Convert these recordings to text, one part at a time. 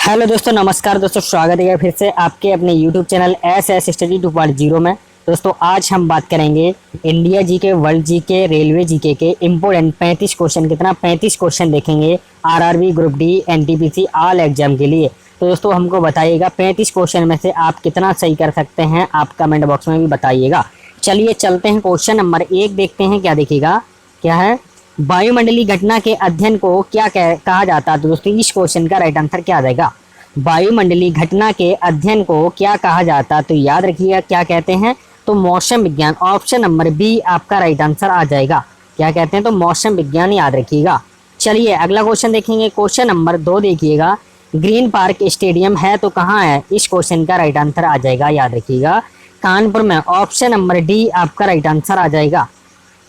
Hello दोस्तों, नमस्कार दोस्तों। स्वागत है फिर से आपके अपने यूट्यूब चैनल एस स्टडी 2.0 में। दोस्तों आज हम बात करेंगे इंडिया जी के, वर्ल्ड जी के, रेलवे जी के इम्पोर्टेंट 35 क्वेश्चन। कितना 35 क्वेश्चन देखेंगे RRB, group D, NTPC all exam के लिए। तो दोस्तों हमको बताइएगा 35 क्वेश्चन में से आप कितना सही कर सकते हैं, आप कमेंट बॉक्स में भी बताइएगा। चलिए चलते हैं, क्वेश्चन नंबर 1 देखते हैं क्या दिखेगा। क्या है? वायुमंडलीय घटना के अध्ययन को क्या कहा जाता है? तो दोस्तों इस क्वेश्चन का राइट आंसर क्या आ जाएगा? वायुमंडलीय घटना के अध्ययन को क्या कहा जाता है? तो याद रखिएगा क्या कहते हैं, तो मौसम विज्ञान। ऑप्शन नंबर बी आपका राइट आंसर आ जाएगा। क्या कहते हैं? तो मौसम विज्ञान, याद रखिएगा। चलिए अगला क्वेश्चन देखेंगे, क्वेश्चन नंबर 2 देखिएगा। ग्रीन पार्क स्टेडियम है तो कहाँ है? इस क्वेश्चन का राइट आंसर आ जाएगा, याद रखिएगा, कानपुर में। ऑप्शन नंबर डी आपका राइट आंसर आ जाएगा।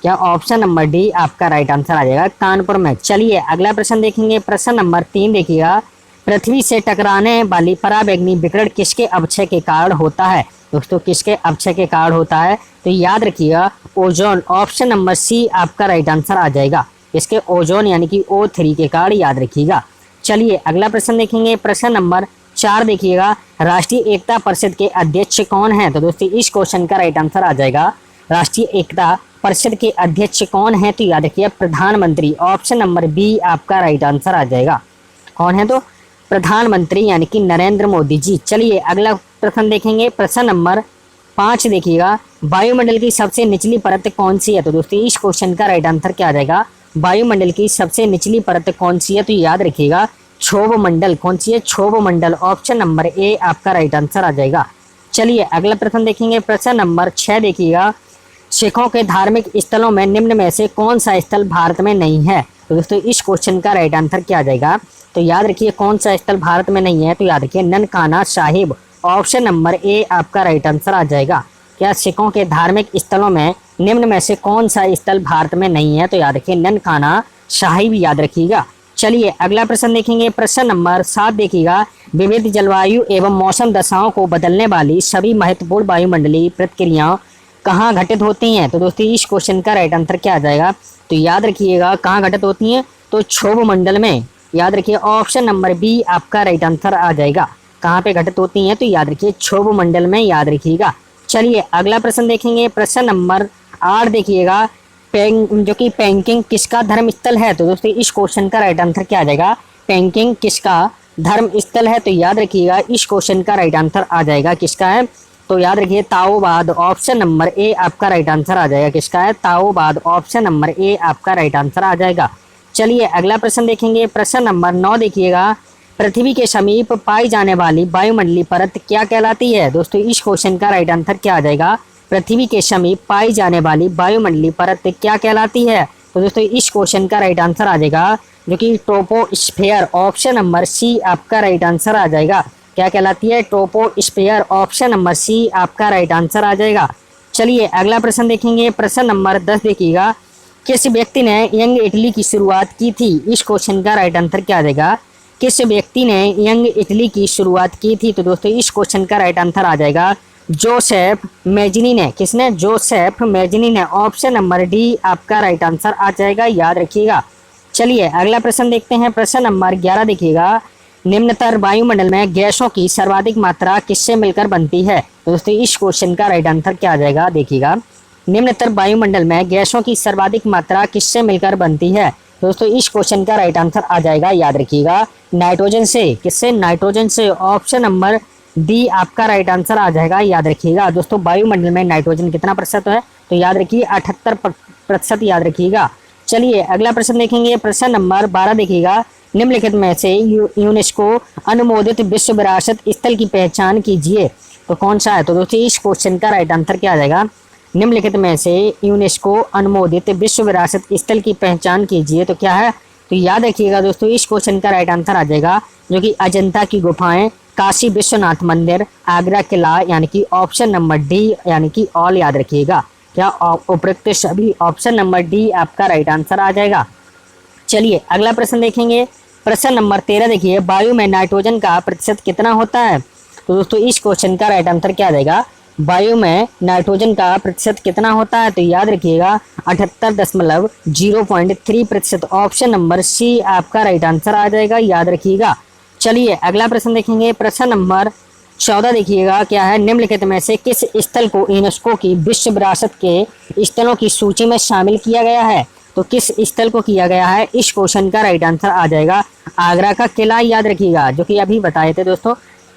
क्या? ऑप्शन नंबर डी आपका राइट आंसर आ जाएगा, कानपुर में। चलिए अगला प्रश्न देखेंगे, प्रश्न नंबर 3 देखिएगा। पृथ्वी से टकराने वाली पराबैंगनी विकिरण किसके अपक्षय के कारण होता है? दोस्तों किसके अपक्षय के कारण होता है? तो याद रखिएगा ओजोन। ऑप्शन नंबर सी आपका राइट आंसर आ जाएगा। इसके ओजोन यानी कि O3 के कारण, याद रखिएगा। चलिए अगला प्रश्न देखेंगे, प्रश्न नंबर 4 देखिएगा। राष्ट्रीय एकता परिषद के अध्यक्ष कौन है? तो दोस्तों इस क्वेश्चन का राइट आंसर आ जाएगा, राष्ट्रीय एकता परिषद के अध्यक्ष कौन है? तो याद रखिए प्रधानमंत्री। ऑप्शन नंबर बी आपका राइट आंसर आ जाएगा। कौन है? तो प्रधानमंत्री यानी कि नरेंद्र मोदी जी। चलिए अगला प्रश्न देखेंगे, प्रश्न नंबर 5 देखिएगा। वायुमंडल की सबसे निचली परत कौन सी है? तो दोस्तों इस क्वेश्चन का राइट आंसर क्या आ जाएगा? वायुमंडल की सबसे निचली परत कौन सी है? तो याद रखिएगा क्षोभ मंडल। कौन सी है? क्षोभ मंडल। ऑप्शन नंबर ए आपका राइट आंसर आ जाएगा। चलिए अगला प्रश्न देखेंगे, प्रश्न नंबर 6 देखिएगा। सिखों के धार्मिक स्थलों में निम्न में से कौन सा स्थल भारत में नहीं है? तो दोस्तों इस क्वेश्चन का राइट आंसर क्या आ जाएगा? तो याद रखिए कौन सा स्थल भारत में नहीं है? तो याद रखिए Nankana Sahib. Option number A आपका राइट आंसर आ जाएगा। क्या सिखों के धार्मिक स्थलों में निम्न में से कौन सा स्थल भारत में नहीं है? तो याद रखिए ननकाना साहिब, याद रखिएगा। चलिए अगला प्रश्न देखेंगे, प्रश्न नंबर 7 देखिएगा। विविध जलवायु एवं मौसम दशाओं को बदलने वाली सभी महत्वपूर्ण वायुमंडलीय प्रक्रियाओं कहाँ घटित होती हैं? तो दोस्तों इस क्वेश्चन का राइट आंसर क्या आ जाएगा? तो याद रखिएगा कहाँ घटित होती हैं? तो क्षोभ मंडल में। याद रखिए ऑप्शन नंबर बी आपका राइट आंसर आ जाएगा। कहाँ पे घटित होती हैं? तो याद रखिए क्षोभ मंडल में, याद रखिएगा। चलिए अगला प्रश्न देखेंगे, प्रश्न नंबर 8 देखिएगा। जो कि पेंकिंग किसका धर्म स्थल है? तो दोस्तों इस क्वेश्चन का राइट आंसर क्या आ जाएगा? पेंकिंग किसका धर्म स्थल है? तो याद रखिएगा इस क्वेश्चन का राइट आंसर आ जाएगा, किसका है? तो याद रखिए ताओवाद। ऑप्शन नंबर ए आपका राइट आंसर आ जाएगा। किसका है? ताओवाद। ऑप्शन नंबर ए आपका राइट आंसर आ जाएगा। चलिए अगला प्रश्न देखेंगे, प्रश्न नंबर 9 देखिएगा। पृथ्वी के समीप पाई जाने वाली वायुमंडलीय परत क्या कहलाती है? दोस्तों इस क्वेश्चन का राइट आंसर क्या आ जाएगा? पृथ्वी के समीप पाई जाने वाली वायुमंडलीय परत क्या कहलाती है? तो दोस्तों इस क्वेश्चन का राइट आंसर आ जाएगा जो कि ट्रोपोस्फियर। ऑप्शन नंबर सी आपका राइट आंसर आ जाएगा। क्या कहलाती है? ट्रोपोस्फियर। ऑप्शन नंबर सी आपका राइट आंसर आ जाएगा। चलिए अगला प्रश्न देखेंगे, प्रश्न नंबर 10 देखिएगा। किस व्यक्ति ने यंग इटली की शुरुआत की थी? इस क्वेश्चन का राइट आंसर क्या आ जाएगा? किस व्यक्ति ने यंग इटली की शुरुआत की थी? तो दोस्तों इस क्वेश्चन का राइट आंसर आ जाएगा जोसेफ मेजनी ने। किसने? जोसेफ मेजनी ने। ऑप्शन नंबर डी आपका राइट आंसर आ जाएगा, याद रखिएगा। चलिए अगला प्रश्न देखते हैं, प्रश्न नंबर 11 देखिएगा। निम्नतर वायुमंडल में गैसों की सर्वाधिक मात्रा किससे मिलकर बनती है? तो दोस्तों इस क्वेश्चन का राइट आंसर क्या आ जाएगा? देखिएगा निम्नतर वायुमंडल में गैसों की सर्वाधिक मात्रा किससे मिलकर बनती है? दोस्तों इस क्वेश्चन का राइट आंसर आ जाएगा, याद रखिएगा नाइट्रोजन से। किससे? नाइट्रोजन से। ऑप्शन नंबर डी आपका राइट आंसर आ जाएगा, याद रखिएगा। दोस्तों वायुमंडल में नाइट्रोजन कितना प्रतिशत है? तो याद रखिए 78%, याद रखिएगा। चलिए अगला प्रश्न देखेंगे, प्रश्न नंबर 12 देखिएगा। निम्नलिखित में से यूनेस्को अनुमोदित विश्व विरासत स्थल की पहचान कीजिए, तो कौन सा है? तो दोस्तों इस क्वेश्चन का राइट आंसर क्या आ जाएगा? निम्नलिखित में से यूनेस्को अनुमोदित विश्व विरासत स्थल की पहचान कीजिए, तो क्या है? तो याद रखिएगा दोस्तों इस क्वेश्चन का राइट आंसर आ जाएगा जो कि अजंता की गुफाएं, काशी विश्वनाथ मंदिर, आगरा किला, यानी कि ऑप्शन नंबर डी यानी कि ऑल, याद रखिएगा। क्या? उपरोक्त सभी। ऑप्शन नंबर डी आपका राइट आंसर आ जाएगा। चलिए अगला प्रश्न देखेंगे, प्रश्न नंबर 13 देखिए। वायु में नाइट्रोजन का प्रतिशत कितना होता है? तो दोस्तों इस क्वेश्चन का राइट आंसर क्या आ जाएगा? वायु में नाइट्रोजन का प्रतिशत कितना होता है? तो याद रखिएगा 78.03%। ऑप्शन नंबर सी आपका राइट आंसर आ जाएगा, याद रखिएगा। चलिए अगला प्रश्न देखेंगे। प्रश्न नंबर 14 देखिएगा क्या है, निम्नलिखित में से किस स्थल को यूनेस्को की विश्व विरासत के स्थलों की सूची में शामिल किया गया है। तो किस स्थल को किया गया है, इस क्वेश्चन का राइट आंसर आ जाएगा आगरा का किला, याद रखिएगा, जो कि अभी बताए थे दोस्तों।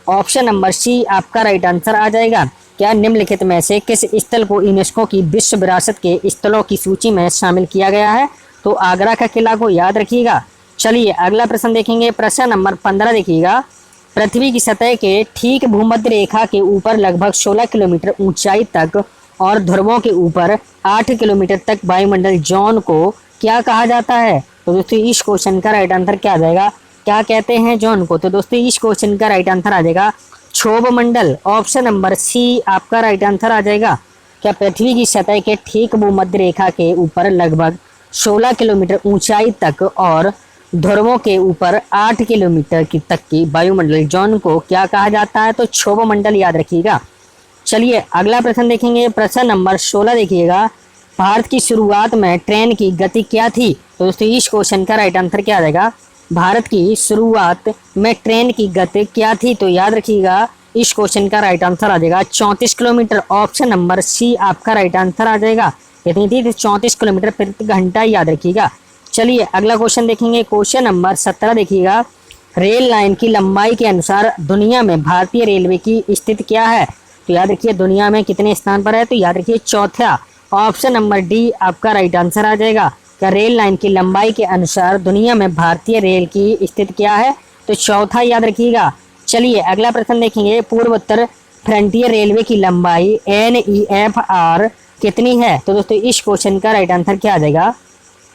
ऑप्शन नंबर सी आपका राइट आंसर आ जाएगा। क्या निम्नलिखित में से किस स्थल को यूनेस्को की विश्व विरासत के स्थलों की सूची में शामिल किया गया है, तो आगरा का किला को याद रखिएगा। चलिए अगला प्रश्न देखेंगे। प्रश्न नंबर 15 देखिएगा, पृथ्वी की सतह के ठीक भूमध्य रेखा के ऊपर लगभग 16 किलोमीटर ऊंचाई तक और ध्रुवों के ऊपर 8 किलोमीटर तक वायुमंडल जोन को क्या कहा जाता है। तो दोस्तों इस क्वेश्चन का राइट आंसर क्या आ जाएगा, क्या कहते हैं जोन को। तो दोस्तों इस क्वेश्चन का राइट आंसर आ जाएगा क्षोभ मंडल। ऑप्शन नंबर सी आपका राइट आंसर आ जाएगा। क्या पृथ्वी की सतह के ठीक भूमध्य रेखा के ऊपर लगभग 16 किलोमीटर ऊंचाई तक और ध्रुवों के ऊपर 8 किलोमीटर की तक की वायुमंडल जोन को क्या कहा जाता है, तो क्षोभ मंडल, याद रखिएगा। चलिए अगला प्रश्न देखेंगे। प्रश्न नंबर 16 देखिएगा, भारत की शुरुआत में ट्रेन की गति क्या थी। तो दोस्तों इस क्वेश्चन का राइट आंसर क्या आ जाएगा, भारत की शुरुआत में ट्रेन की गति क्या थी। तो याद रखिएगा इस क्वेश्चन का राइट आंसर आ जाएगा 34 किलोमीटर। ऑप्शन नंबर सी आपका राइट आंसर आ जाएगा। कितनी थी, 34 किलोमीटर प्रति घंटा, याद रखिएगा। चलिए अगला क्वेश्चन देखेंगे। क्वेश्चन नंबर 17 देखिएगा, रेल लाइन की लंबाई के अनुसार दुनिया में भारतीय रेलवे की स्थिति क्या है। तो याद रखिए दुनिया में कितने स्थान पर है, तो याद रखिए चौथा। ऑप्शन नंबर डी आपका राइट आंसर आ जाएगा। क्या रेल लाइन की लंबाई के अनुसार दुनिया में भारतीय रेल की स्थिति क्या है, तो चौथा, याद रखिएगा। चलिए अगला प्रश्न देखेंगे। पूर्वोत्तर फ्रंटियर रेलवे की लंबाई NEFR कितनी है। तो दोस्तों इस क्वेश्चन का राइट आंसर क्या आ जाएगा,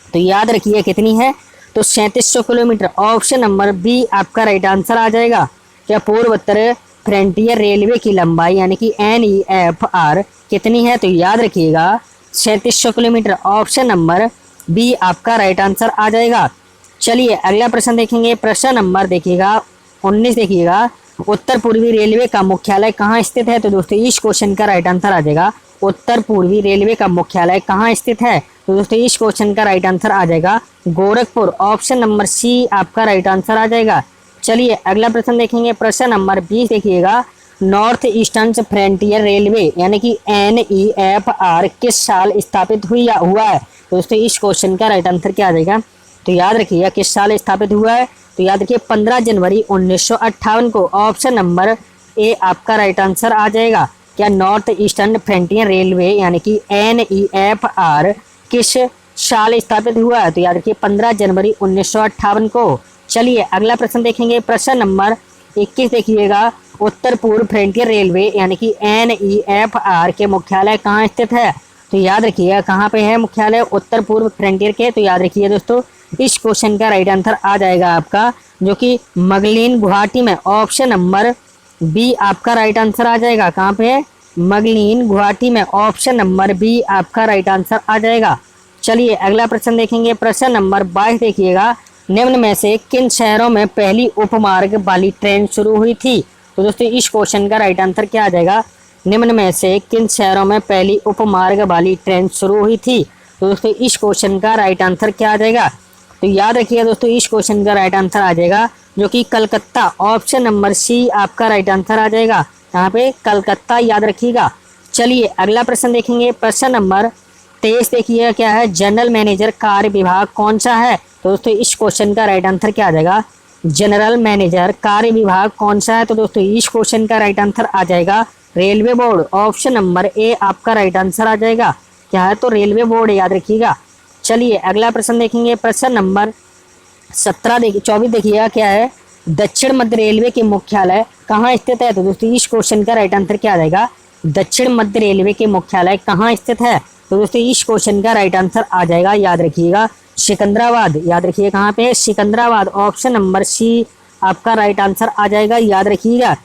तो याद रखिए कितनी है, तो 3700 किलोमीटर। ऑप्शन नंबर बी आपका राइट आंसर आ जाएगा। क्या पूर्वोत्तर फ्रंटियर रेलवे की लंबाई यानी कि NEFR कितनी है, तो याद रखिएगा 3700 किलोमीटर। ऑप्शन नंबर बी आपका राइट आंसर आ जाएगा। चलिए अगला प्रश्न देखेंगे। प्रश्न नंबर देखिएगा 19 देखिएगा, उत्तर पूर्वी रेलवे का मुख्यालय कहाँ स्थित है। तो दोस्तों इस क्वेश्चन का राइट आंसर आ जाएगा उत्तर पूर्वी रेलवे का मुख्यालय कहाँ स्थित है। तो दोस्तों इस क्वेश्चन का राइट आंसर आ जाएगा गोरखपुर। ऑप्शन नंबर सी आपका राइट आंसर आ जाएगा। चलिए अगला प्रश्न देखेंगे। प्रश्न नंबर 20 देखिएगा, नॉर्थ ईस्टर्न फ्रंटियर रेलवे यानी कि NEFR किस साल स्थापित हुआ है। तो दोस्तों इस क्वेश्चन का राइट आंसर क्या आ जाएगा, तो याद रखिएगा किस साल स्थापित हुआ है, तो याद रखिए 15 जनवरी 1958 को। ऑप्शन नंबर ए आपका राइट आंसर आ जाएगा। क्या नॉर्थ ईस्टर्न फ्रंटियर रेलवे यानी कि NEFR किस साल स्थापित हुआ है, तो याद रखिए 15 जनवरी 1958 को। चलिए अगला प्रश्न देखेंगे। प्रश्न नंबर 21 देखिएगा, उत्तर पूर्व फ्रंटियर रेलवे यानी कि NEFR के मुख्यालय कहाँ स्थित है। तो याद रखिएगा कहाँ पे है मुख्यालय उत्तर पूर्व फ्रंटियर के, तो याद रखिए दोस्तों इस क्वेश्चन का राइट आंसर आ जाएगा आपका, जो कि मगलिन गुवाहाटी में। ऑप्शन नंबर बी आपका राइट आंसर आ जाएगा। कहाँ पे है, मगलिन गुवाहाटी में। ऑप्शन नंबर बी आपका राइट आंसर आ जाएगा। चलिए अगला प्रश्न देखेंगे। प्रश्न नंबर 22 देखिएगा, निम्न में से किन शहरों में पहली उपमार्ग वाली ट्रेन शुरू हुई थी। तो दोस्तों इस क्वेश्चन का राइट आंसर क्या आ जाएगा, निम्न में से किन शहरों में पहली उपमार्ग वाली ट्रेन शुरू हुई थी। तो दोस्तों इस क्वेश्चन का राइट आंसर क्या आ जाएगा, तो याद रखिए दोस्तों इस क्वेश्चन का राइट आंसर आ जाएगा जो कि कलकत्ता। ऑप्शन नंबर सी आपका राइट आंसर आ जाएगा, यहाँ पे कलकत्ता, याद रखिएगा। चलिए अगला प्रश्न देखेंगे। प्रश्न नंबर 23 देखिए क्या है, जनरल मैनेजर कार्य विभाग कौन सा है। तो दोस्तों इस क्वेश्चन का राइट आंसर क्या आ जाएगा, जनरल मैनेजर कार्य विभाग कौन सा है। तो दोस्तों इस क्वेश्चन का राइट आंसर आ जाएगा railway board. Option number A आपका राइट आंसर आ जाएगा, क्या है, तो रेलवे बोर्ड, याद रखिएगा। चलिए अगला प्रश्न देखेंगे। प्रश्न नंबर 24 देखिएगा क्या है, दक्षिण मध्य रेलवे के मुख्यालय कहाँ स्थित है। तो दोस्तों इस क्वेश्चन का राइट आंसर क्या आ जाएगा, दक्षिण मध्य रेलवे के मुख्यालय कहाँ स्थित है। तो दोस्तों इस क्वेश्चन का राइट आंसर आ जाएगा, याद रखिएगा सिकंदराबाद, याद रखिए कहाँ पे, सिकंदराबाद। ऑप्शन नंबर सी आपका राइट आंसर आ जाएगा, याद रखिएगा।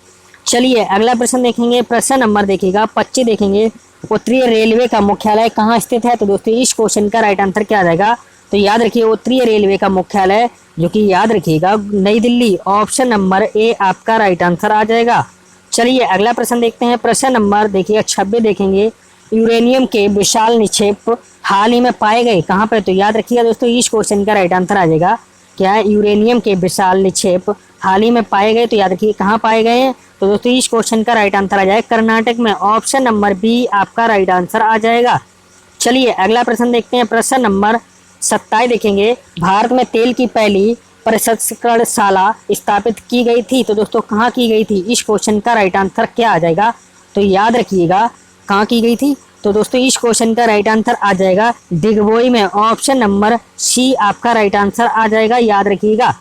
चलिए अगला प्रश्न देखेंगे। प्रश्न नंबर देखिएगा 25 देखेंगे, उत्तरीय रेलवे का मुख्यालय कहाँ स्थित है। तो दोस्तों इस क्वेश्चन का राइट आंसर क्या आ जाएगा, तो याद रखिए उत्तरीय रेलवे का मुख्यालय जो कि याद रखिएगा नई दिल्ली। ऑप्शन नंबर ए आपका राइट आंसर आ जाएगा। चलिए अगला प्रश्न देखते हैं। प्रश्न नंबर देखिए 26 देखेंगे, यूरेनियम के विशाल निक्षेप हाल ही में पाए गए कहाँ पर। तो याद रखिएगा दोस्तों इस क्वेश्चन का राइट आंसर आ जाएगा क्या है, यूरेनियम के विशाल निक्षेप हाल ही में पाए गए, तो याद रखिए कहाँ पाए गए हैं। तो दोस्तों इस क्वेश्चन का राइट आंसर आ जाएगा कर्नाटक में, ऑप्शन नंबर बी आपका राइट आंसर आ जाएगा। चलिए अगला प्रश्न देखते हैं, प्रश्न नंबर 27 देखेंगे, भारत में तेल की पहली प्रसंस्करणशाला स्थापित की गई थी, तो दोस्तों कहाँ की गई थी, इस क्वेश्चन का राइट आंसर क्या आ जाएगा। तो याद रखिएगा कहाँ की गई थी, तो दोस्तों इस क्वेश्चन का राइट आंसर आ जाएगा डिगबोई में, ऑप्शन नंबर सी आपका राइट आंसर आ जाएगा। याद रखिएगा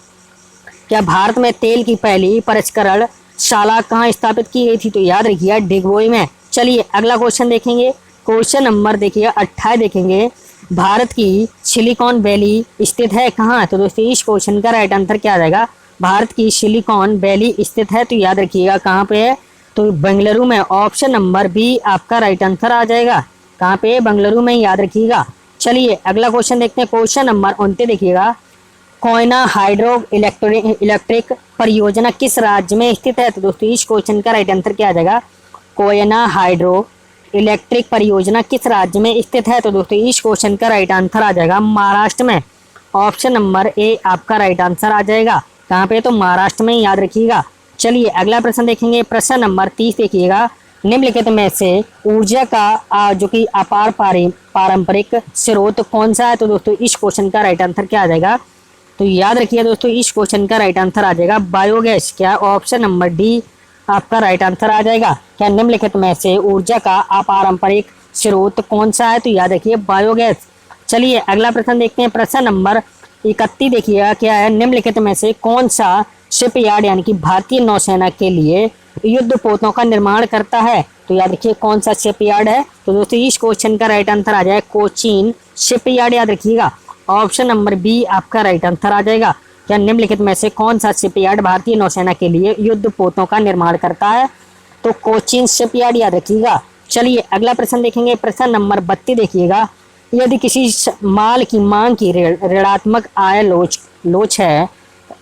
क्या भारत में तेल की पहली प्रसंस्करणशाला कहाँ स्थापित की गई थी, तो याद रखिएगा डिगबोई में। चलिए अगला क्वेश्चन देखेंगे, क्वेश्चन नंबर देखिए 28 देखेंगे, भारत की सिलिकॉन वैली स्थित है कहाँ, तो दोस्तों इस क्वेश्चन का राइट आंसर क्या आ जाएगा, भारत की सिलिकॉन वैली स्थित है, तो याद रखिएगा कहाँ पे है, तो बेंगलुरु में, ऑप्शन नंबर बी आपका राइट आंसर आ जाएगा। कहाँ पे है, बेंगलुरु में, याद रखिएगा। चलिए अगला क्वेश्चन देखते हैं, क्वेश्चन नंबर 29 देखिएगा, कोयना हाइड्रो इलेक्ट्रिक परियोजना किस राज्य में स्थित है, तो दोस्तों इस क्वेश्चन का राइट आंसर क्या आ जाएगा, कोयना हाइड्रो इलेक्ट्रिक परियोजना किस राज्य में स्थित है, तो दोस्तों इस क्वेश्चन का राइट आंसर आ जाएगा महाराष्ट्र में, ऑप्शन नंबर ए आपका राइट आंसर आ जाएगा। कहाँ पे, तो महाराष्ट्र में, याद रखिएगा। चलिए अगला प्रश्न देखेंगे, प्रश्न नंबर 30 देखिएगा, निम्नलिखित में से ऊर्जा का जो कि अपार पारंपरिक स्रोत कौन सा है, तो दोस्तों इस क्वेश्चन का राइट आंसर क्या आ जाएगा, तो याद रखिए दोस्तों इस क्वेश्चन का राइट आंसर आ जाएगा बायोगैस, क्या ऑप्शन नंबर डी आपका राइट आंसर आ जाएगा। क्या निम्नलिखित में से ऊर्जा का अपारंपरिक स्रोत कौन सा है, तो याद रखिए बायोगैस। चलिए अगला प्रश्न देखते हैं, प्रश्न नंबर 31 देखिएगा, क्या है, निम्नलिखित में से कौन सा शिपयार्ड यानी कि भारतीय नौसेना के लिए युद्धपोतों का निर्माण करता है, तो याद रखिए कौन सा शिपयार्ड है, तो दोस्तों इस क्वेश्चन का राइट आंसर आ जाएगा कोचीन शिपयार्ड, याद रखिएगा, ऑप्शन नंबर बी आपका राइट आंसर आ जाएगा। क्या निम्नलिखित में से कौन सा शिपयार्ड भारतीय नौसेना के लिए युद्धपोतों का निर्माण करता है, तो कोचीन शिपयार्ड, याद रखिएगा। चलिए अगला प्रश्न देखेंगे, प्रश्न नंबर 32 देखिएगा, यदि किसी माल की मांग की ऋणात्मक आय लोच है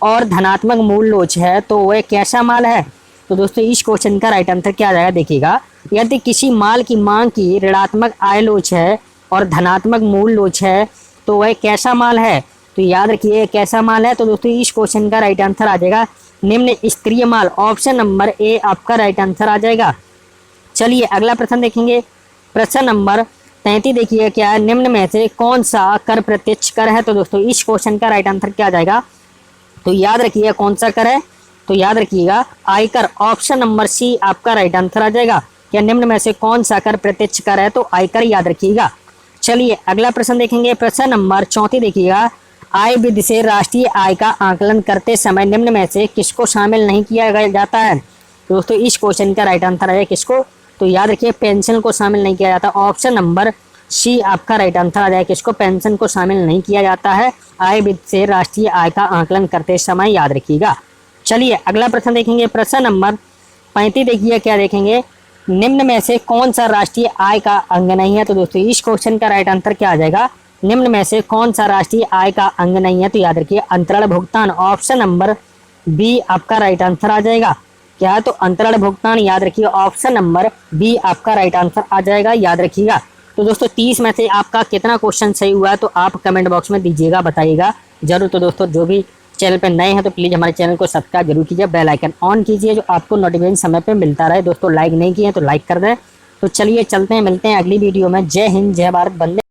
और धनात्मक मूल लोच है, तो वह कैसा माल है, तो दोस्तों इस क्वेश्चन का राइट आंसर क्या आ जाएगा, देखिएगा, यदि किसी माल की मांग की ऋणात्मक आय लोच है और धनात्मक मूल लोच है, तो वह कैसा माल है, तो याद रखिए कैसा माल है, तो दोस्तों इस क्वेश्चन का राइट आंसर आ जाएगा निम्न स्तरीय माल, ऑप्शन नंबर ए आपका राइट आंसर आ जाएगा। चलिए अगला प्रश्न देखेंगे, प्रश्न नंबर 33 देखिए, क्या है, निम्न में से कौन सा कर प्रत्यक्ष कर है, तो दोस्तों इस क्वेश्चन का राइट आंसर क्या आ जाएगा, तो याद रखिए कौन सा कर है, तो याद रखिएगा आयकर, ऑप्शन नंबर सी आपका राइट आंसर आ जाएगा। क्या निम्न में से कौन सा कर प्रत्यक्ष कर है, तो आयकर, याद रखिएगा। चलिए अगला प्रश्न देखेंगे, प्रश्न नंबर 34 देखिएगा, आय विधि से राष्ट्रीय आय का आकलन करते समय निम्न में से किसको शामिल नहीं किया जाता है, दोस्तों इस क्वेश्चन का राइट आंसर है किसको, तो याद रखिए पेंशन को शामिल नहीं किया जाता, ऑप्शन नंबर सी आपका राइट आंसर आ जाएगा, किसको, पेंशन को शामिल नहीं किया जाता है आय विधि से राष्ट्रीय आय का आकलन करते समय, याद रखिएगा। चलिए अगला प्रश्न देखेंगे, प्रश्न नंबर 35 देखिए, क्या देखेंगे, निम्न में से कौन सा राष्ट्रीय आय का अंग नहीं है, तो दोस्तों इस क्वेश्चन का राइट आंसर क्या आ जाएगा, निम्न में से कौन सा राष्ट्रीय आय का अंग नहीं है, तो याद रखिए अंतरण भुगतान, ऑप्शन नंबर बी आपका राइट आंसर आ जाएगा। क्या है, तो अंतरण भुगतान, याद रखिए ऑप्शन नंबर बी आपका राइट आंसर आ जाएगा, याद रखिएगा। तो दोस्तों 30 में से आपका कितना क्वेश्चन सही हुआ है, तो आप कमेंट बॉक्स में दीजिएगा, बताइएगा जरूर। तो दोस्तों जो भी चैनल पर नए हैं तो प्लीज़ हमारे चैनल को सब्सक्राइब जरूर कीजिए, बेल आइकन ऑन कीजिए, जो आपको नोटिफिकेशन समय पे मिलता रहे। दोस्तों लाइक नहीं किए तो लाइक कर दें। तो चलिए चलते हैं, मिलते हैं अगली वीडियो में। जय हिंद, जय भारत, वंदे